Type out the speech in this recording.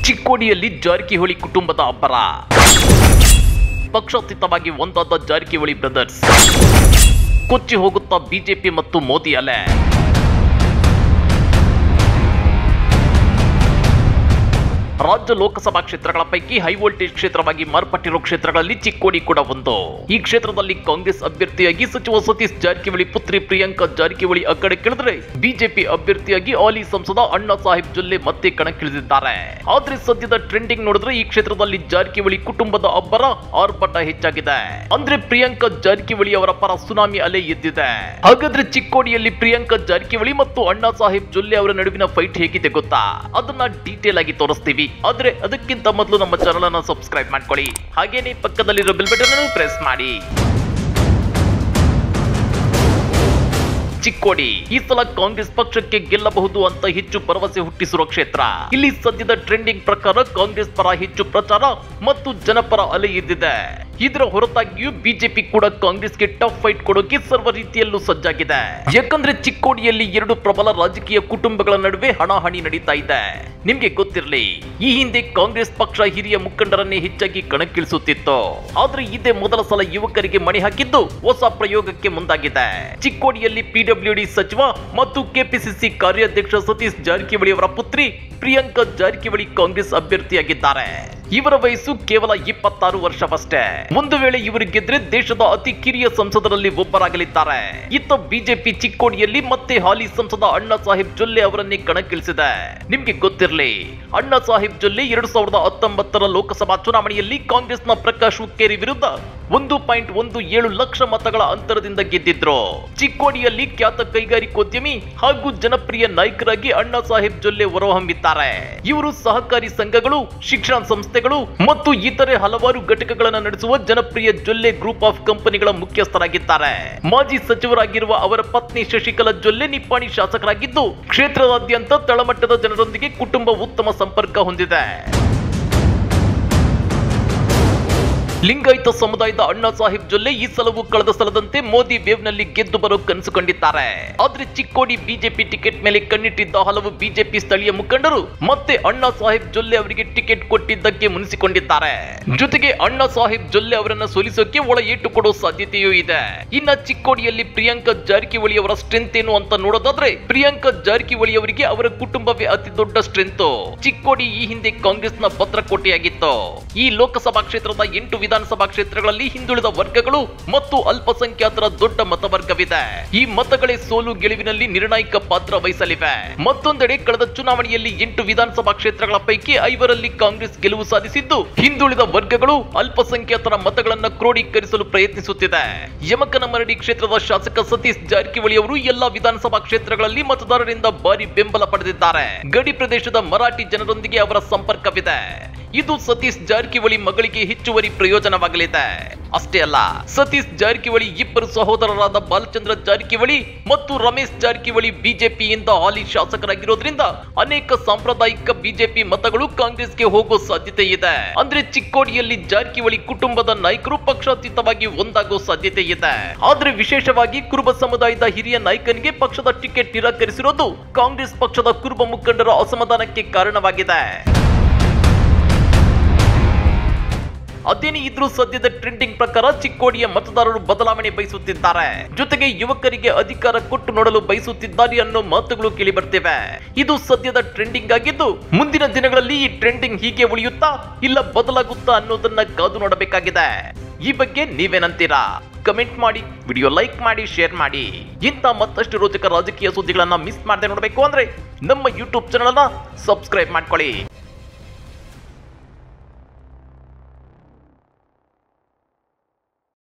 ಚಿಕ್ಕೋಡಿಯಲ್ಲಿ ಜಾರಕಿಹೊಳಿ ಕುಟುಂಬದ ಅಬ್ಬರ. ಪಕ್ಷಾತೀತವಾಗಿ ಒಂದಾದ ಜಾರಕಿಹೊಳಿ ಬ್ರದರ್ಸ್ ಕೊಚ್ಚಿ ಹೋಗುತ್ತಾ ಬಿಜೆಪಿ ಮತ್ತು ಮೋದಿ ಅಲೆ. ರಾಜ್ಯ ಲೋಕಸಭಾ ಕ್ಷೇತ್ರಗಳ ಪೈಕಿ ಹೈ ವೋಲ್ಟೇಜ್ ಕ್ಷೇತ್ರವಾಗಿ ಮಾರ್ಪಟ್ಟಿರುವ ಕ್ಷೇತ್ರಗಳಲ್ಲಿ ಚಿಕ್ಕೋಡಿ ಕೂಡ ಒಂದು. ಈ ಕ್ಷೇತ್ರದಲ್ಲಿ ಕಾಂಗ್ರೆಸ್ ಅಭ್ಯರ್ಥಿಯಾಗಿ ಸಚಿವ ಸತೀಶ್ ಜಾರಕಿಹೊಳಿ ಪುತ್ರಿ ಪ್ರಿಯಾಂಕಾ ಜಾರಕಿಹೊಳಿ ಅಕ್ಕಡೆಕ್ಕಿಳಿದರೆ ಬಿಜೆಪಿ ಅಭ್ಯರ್ಥಿಯಾಗಿ ಹಾಲಿ ಸಂಸದ ಅಣ್ಣಾ ಸಾಹೇಬ್ ಜೊಲ್ಲೆ ಮತ್ತೆ ಕಣಕ್ಕಿಳಿದಿದ್ದಾರೆ. ಆದ್ರೆ ಸದ್ಯದ ಟ್ರೆಂಡಿಂಗ್ ನೋಡಿದ್ರೆ ಈ ಕ್ಷೇತ್ರದಲ್ಲಿ ಜಾರಕಿಹೊಳಿ ಕುಟುಂಬದ ಅಬ್ಬರ ಆರ್ಭಟ ಹೆಚ್ಚಾಗಿದೆ. ಅಂದ್ರೆ ಪ್ರಿಯಾಂಕಾ ಜಾರಕಿಹೊಳಿ ಅವರ ಪರ ಸುನಾಮಿ ಅಲೆ ಎದ್ದಿದೆ. ಹಾಗಾದ್ರೆ ಚಿಕ್ಕೋಡಿಯಲ್ಲಿ ಪ್ರಿಯಾಂಕಾ ಜಾರಕಿಹೊಳಿ ಮತ್ತು ಅಣ್ಣಾ ಸಾಹೇಬ್ ಜೊಲ್ಲೆ ಅವರ ನಡುವಿನ ಫೈಟ್ ಹೇಗಿದೆ ಗೊತ್ತಾ? ಅದನ್ನ ಡೀಟೇಲ್ ಆಗಿ ತೋರಿಸ್ತೀವಿ. ಆದ್ರೆ ಅದಕ್ಕಿಂತ ಮೊದಲು ನಮ್ಮ ಚಾನೆಲ್ ಅನ್ನು ಸಬ್ಸ್ಕ್ರೈಬ್ ಮಾಡ್ಕೊಳ್ಳಿ, ಹಾಗೇನೇ ಪಕ್ಕದಲ್ಲಿರೋ ಬೆಲ್ ಬಟನ್ ಅನ್ನು ಪ್ರೆಸ್ ಮಾಡಿ. ಚಿಕ್ಕೋಡಿ ಈ ಸಲ ಕಾಂಗ್ರೆಸ್ ಪಕ್ಷಕ್ಕೆ ಗೆಲ್ಲಬಹುದು ಅಂತ ಹೆಚ್ಚು ಭರವಸೆ ಹುಟ್ಟಿಸಿರುವ ಕ್ಷೇತ್ರ. ಇಲ್ಲಿ ಸದ್ಯದ ಟ್ರೆಂಡಿಂಗ್ ಪ್ರಕಾರ ಕಾಂಗ್ರೆಸ್ ಪರ ಹೆಚ್ಚು ಪ್ರಚಾರ ಮತ್ತು ಜನಪರ ಅಲೆ ಎದ್ದಿದೆ. ಇದರ ಹೊರತಾಗಿಯೂ ಬಿಜೆಪಿ ಕೂಡ ಕಾಂಗ್ರೆಸ್ಗೆ ಟಫ್ ಫೈಟ್ ಕೊಡೋಕೆ ಸರ್ವ ರೀತಿಯಲ್ಲೂ ಸಜ್ಜಾಗಿದೆ. ಯಾಕಂದ್ರೆ ಚಿಕ್ಕೋಡಿಯಲ್ಲಿ ಎರಡು ಪ್ರಬಲ ರಾಜಕೀಯ ಕುಟುಂಬಗಳ ನಡುವೆ ಹಣಾಹಣಿ ನಡೀತಾ ಇದೆ. ನಿಮ್ಗೆ ಗೊತ್ತಿರಲಿ, ಈ ಹಿಂದೆ ಕಾಂಗ್ರೆಸ್ ಪಕ್ಷ ಹಿರಿಯ ಮುಖಂಡರನ್ನೇ ಹೆಚ್ಚಾಗಿ ಕಣಕ್ಕಿಳಿಸುತ್ತಿತ್ತು. ಆದ್ರೆ ಇದೇ ಮೊದಲ ಸಲ ಯುವಕರಿಗೆ ಮಣೆ ಹಾಕಿದ್ದು ಹೊಸ ಪ್ರಯೋಗಕ್ಕೆ ಮುಂದಾಗಿದೆ. ಚಿಕ್ಕೋಡಿಯಲ್ಲಿ ಪಿಡಬ್ಲ್ಯೂಡಿ ಸಚಿವ ಮತ್ತು ಕೆಪಿಸಿಸಿ ಕಾರ್ಯಾಧ್ಯಕ್ಷ ಸತೀಶ್ ಜಾರಕಿಹೊಳಿ ಅವರ ಪುತ್ರಿ ಪ್ರಿಯಾಂಕಾ ಜಾರಕಿಹೊಳಿ ಕಾಂಗ್ರೆಸ್ ಅಭ್ಯರ್ಥಿಯಾಗಿದ್ದಾರೆ. ಇವರ ವಯಸ್ಸು ಕೇವಲ 26 ವರ್ಷವಷ್ಟೇ. ಒಂದು ವೇಳೆ ಇವರು ಗೆದ್ರೆ ದೇಶದ ಅತಿ ಕಿರಿಯ ಸಂಸದರಲ್ಲಿ ಒಬ್ಬರಾಗಲಿದ್ದಾರೆ. ಇತ್ತ ಬಿಜೆಪಿ ಚಿಕ್ಕೋಡಿಯಲ್ಲಿ ಮತ್ತೆ ಹಾಲಿ ಸಂಸದ ಅಣ್ಣಾ ಸಾಹೇಬ್ ಜೊಲ್ಲೆ ಅವರನ್ನೇ ಕಣಕ್ಕಿಳಿಸಿದೆ. ನಿಮ್ಗೆ ಗೊತ್ತಿರಲಿ, ಅಣ್ಣಾ ಸಾಹೇಬ್ ಜೊಲ್ಲೆ 2019 ಲೋಕಸಭಾ ಚುನಾವಣೆಯಲ್ಲಿ ಕಾಂಗ್ರೆಸ್ನ ಪ್ರಕಾಶ್ ಹುಕ್ಕೇರಿ ವಿರುದ್ಧ 1.17 ಲಕ್ಷ ಮತಗಳ ಅಂತರದಿಂದ ಗೆದ್ದಿದ್ರು. ಚಿಕ್ಕೋಡಿಯಲ್ಲಿ ಖ್ಯಾತ ಕೈಗಾರಿಕೋದ್ಯಮಿ ಹಾಗೂ ಜನಪ್ರಿಯ ನಾಯಕರಾಗಿ ಅಣ್ಣಾ ಸಾಹೇಬ್ ಜೊಲ್ಲೆ ಹೊರಹೊಮ್ಮಿದ್ದಾರೆ. ಇವರು ಸಹಕಾರಿ ಸಂಘಗಳು, ಶಿಕ್ಷಣ ಸಂಸ್ಥೆಗಳು ಮತ್ತು ಇತರೆ ಹಲವಾರು ಘಟಕಗಳನ್ನು ನಡೆಸುವ ಜನಪ್ರಿಯ ಜೊಲ್ಲೆ ಗ್ರೂಪ್ ಆಫ್ ಕಂಪನಿಗಳ ಮುಖ್ಯಸ್ಥರಾಗಿದ್ದಾರೆ. ಮಾಜಿ ಸಚಿವರಾಗಿರುವ ಅವರ ಪತ್ನಿ ಶಶಿಕಲಾ ಜೊಲ್ಲೆ ನಿಪ್ಪಾಣಿ ಶಾಸಕರಾಗಿದ್ದು, ಕ್ಷೇತ್ರದಾದ್ಯಂತ ತಳಮಟ್ಟದ ಜನರೊಂದಿಗೆ ಕುಟುಂಬ ಉತ್ತಮ ಸಂಪರ್ಕ ಹೊಂದಿದೆ. ಲಿಂಗಾಯತ ಸಮುದಾಯದ ಅಣ್ಣಾ ಸಾಹೇಬ್ ಜೊಲ್ಲೆ ಈ ಸಲವೂ ಕಳೆದ ಸಲದಂತೆ ಮೋದಿ ವೇವ್ ನಲ್ಲಿ ಗೆದ್ದು ಬರೋ ಕನಸು ಕಂಡಿದ್ದಾರೆ. ಆದ್ರೆ ಚಿಕ್ಕೋಡಿ ಬಿಜೆಪಿ ಟಿಕೆಟ್ ಮೇಲೆ ಕಣ್ಣಿಟ್ಟಿದ್ದ ಹಲವು ಬಿಜೆಪಿ ಸ್ಥಳೀಯ ಮುಖಂಡರು ಮತ್ತೆ ಅಣ್ಣಾ ಸಾಹೇಬ್ ಜೊಲ್ಲೆ ಅವರಿಗೆ ಟಿಕೆಟ್ ಕೊಟ್ಟಿದ್ದಕ್ಕೆ ಮುನಿಸಿಕೊಂಡಿದ್ದಾರೆ. ಜೊತೆಗೆ ಅಣ್ಣಾ ಸಾಹೇಬ್ ಜೊಲ್ಲೆ ಅವರನ್ನ ಸೋಲಿಸೋಕೆ ಒಳ ಏಟು ಕೊಡೋ ಸಾಧ್ಯತೆಯೂ ಇದೆ. ಇನ್ನ ಚಿಕ್ಕೋಡಿಯಲ್ಲಿ ಪ್ರಿಯಾಂಕಾ ಜಾರಕಿಹೊಳಿ ಅವರ ಸ್ಟ್ರೆಂತ್ ಏನು ಅಂತ ನೋಡೋದಾದ್ರೆ, ಪ್ರಿಯಾಂಕಾ ಜಾರಕಿಹೊಳಿ ಅವರಿಗೆ ಅವರ ಕುಟುಂಬವೇ ಅತಿ ದೊಡ್ಡ ಸ್ಟ್ರೆಂತ್. ಚಿಕ್ಕೋಡಿ ಈ ಹಿಂದೆ ಕಾಂಗ್ರೆಸ್ನ ಭದ್ರಕೋಟೆಯಾಗಿತ್ತು. ಈ ಲೋಕಸಭಾ ಕ್ಷೇತ್ರದ 8 ವಿಧಾನಸಭಾ ಕ್ಷೇತ್ರಗಳಲ್ಲಿ ಹಿಂದುಳಿದ ವರ್ಗಗಳು ಮತ್ತು ಅಲ್ಪಸಂಖ್ಯಾತರ ದೊಡ್ಡ ಮತವರ್ಗವಿದೆ. ಈ ಮತಗಳೇ ಸೋಲು ಗೆಲುವಿನಲ್ಲಿ ನಿರ್ಣಾಯಕ ಪಾತ್ರ ವಹಿಸಲಿವೆ. ಮತ್ತೊಂದೆಡೆ ಕಳೆದ ಚುನಾವಣೆಯಲ್ಲಿ 8 ವಿಧಾನಸಭಾ ಕ್ಷೇತ್ರಗಳ ಪೈಕಿ 5ರಲ್ಲಿ ಕಾಂಗ್ರೆಸ್ ಗೆಲುವು ಸಾಧಿಸಿದ್ದು, ಹಿಂದುಳಿದ ವರ್ಗಗಳು ಅಲ್ಪಸಂಖ್ಯಾತರ ಮತಗಳನ್ನು ಕ್ರೋಢೀಕರಿಸಲು ಪ್ರಯತ್ನಿಸುತ್ತಿದೆ. ಯಮಕನಮರಡಿ ಕ್ಷೇತ್ರದ ಶಾಸಕ ಸತೀಶ್ ಜಾರಕಿಹೊಳಿ ಅವರು ಎಲ್ಲಾ ವಿಧಾನಸಭಾ ಕ್ಷೇತ್ರಗಳಲ್ಲಿ ಮತದಾರರಿಂದ ಭಾರಿ ಬೆಂಬಲ ಪಡೆದಿದ್ದಾರೆ. ಗಡಿ ಪ್ರದೇಶದ ಮರಾಠಿ ಜನರೊಂದಿಗೆ ಅವರ ಸಂಪರ್ಕವಿದೆ. ಇದು ಸತೀಶ್ ಜಾರಕಿಹೊಳಿ ಮಗಳಿಗೆ ಹೆಚ್ಚುವರಿ ಪ್ರಯೋಜನವಾಗಲಿದೆ. ಅಷ್ಟೇ ಅಲ್ಲ, ಸತೀಶ್ ಜಾರಕಿಹೊಳಿ ಇಬ್ಬರು ಸಹೋದರರಾದ ಬಾಲಚಂದ್ರ ಜಾರಕಿಹೊಳಿ ಮತ್ತು ರಮೇಶ್ ಜಾರಕಿಹೊಳಿ ಬಿಜೆಪಿಯಿಂದ ಹಾಲಿ ಶಾಸಕರಾಗಿರೋದ್ರಿಂದ ಅನೇಕ ಸಾಂಪ್ರದಾಯಿಕ ಬಿಜೆಪಿ ಮತಗಳು ಕಾಂಗ್ರೆಸ್ಗೆ ಹೋಗೋ ಸಾಧ್ಯತೆ ಇದೆ. ಅಂದ್ರೆ ಚಿಕ್ಕೋಡಿಯಲ್ಲಿ ಜಾರಕಿಹೊಳಿ ಕುಟುಂಬದ ನಾಯಕರು ಪಕ್ಷಾತೀತವಾಗಿ ಒಂದಾಗೋ ಸಾಧ್ಯತೆ ಇದೆ. ಆದ್ರೆ ವಿಶೇಷವಾಗಿ ಕುರುಬ ಸಮುದಾಯದ ಹಿರಿಯ ನಾಯಕನಿಗೆ ಪಕ್ಷದ ಟಿಕೆಟ್ ನಿರಾಕರಿಸಿರೋದು ಕಾಂಗ್ರೆಸ್ ಪಕ್ಷದ ಕುರುಬ ಮುಖಂಡರ ಅಸಮಾಧಾನಕ್ಕೆ ಕಾರಣವಾಗಿದೆ. ಅದೇನೇ ಇದ್ರೂ ಸದ್ಯದ ಟ್ರೆಂಡಿಂಗ್ ಪ್ರಕಾರ ಚಿಕ್ಕೋಡಿಯ ಮತದಾರರು ಬದಲಾವಣೆ ಬಯಸುತ್ತಿದ್ದಾರೆ. ಜೊತೆಗೆ ಯುವಕರಿಗೆ ಅಧಿಕಾರ ಕೊಟ್ಟು ನೋಡಲು ಬಯಸುತ್ತಿದ್ದಾರೆ ಅನ್ನೋ ಮಾತುಗಳು ಕೇಳಿ ಬರ್ತಿವೆ. ಇದು ಸದ್ಯದ ಟ್ರೆಂಡಿಂಗ್ ಆಗಿದ್ದು, ಮುಂದಿನ ದಿನಗಳಲ್ಲಿ ಈ ಟ್ರೆಂಡಿಂಗ್ ಹೀಗೆ ಉಳಿಯುತ್ತಾ ಇಲ್ಲ ಬದಲಾಗುತ್ತಾ ಅನ್ನೋದನ್ನ ಕಾದು ನೋಡಬೇಕಾಗಿದೆ. ಈ ಬಗ್ಗೆ ನೀವೇನಂತೀರಾ? ಕಮೆಂಟ್ ಮಾಡಿ, ವಿಡಿಯೋ ಲೈಕ್ ಮಾಡಿ, ಶೇರ್ ಮಾಡಿ. ಇಂಥ ಮತ್ತಷ್ಟು ರೋಚಕ ರಾಜಕೀಯ ಸುದ್ದಿಗಳನ್ನ ಮಿಸ್ ಮಾಡದೆ ನೋಡಬೇಕು ಅಂದ್ರೆ ನಮ್ಮ ಯೂಟ್ಯೂಬ್ ಚಾನೆಲ್ ಅನ್ನ ಸಬ್ಸ್ಕ್ರೈಬ್ ಮಾಡ್ಕೊಳ್ಳಿ.